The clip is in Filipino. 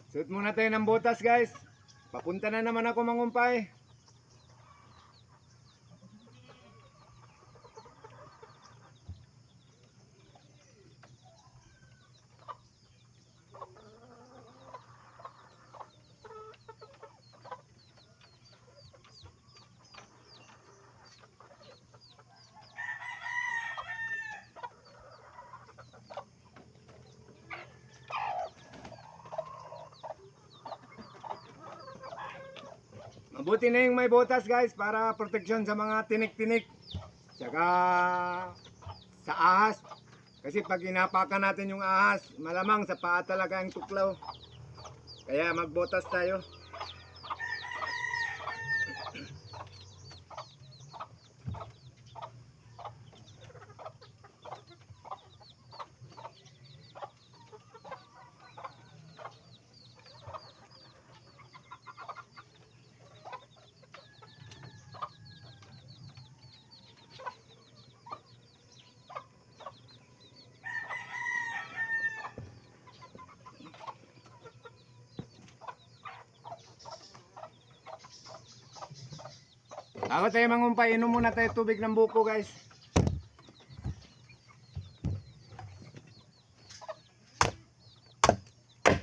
Suot muna tayo ng botas guys. Papunta na naman ako mangumpay. Mabuti na yung may botas guys para proteksyon sa mga tinik-tinik. Tsaka sa ahas. Kasi pag inapakan natin yung ahas, malamang sa paa talaga ang tuklaw. Kaya magbotas tayo. Bago tayo mangumpay, inom muna tayo tubig ng buko guys.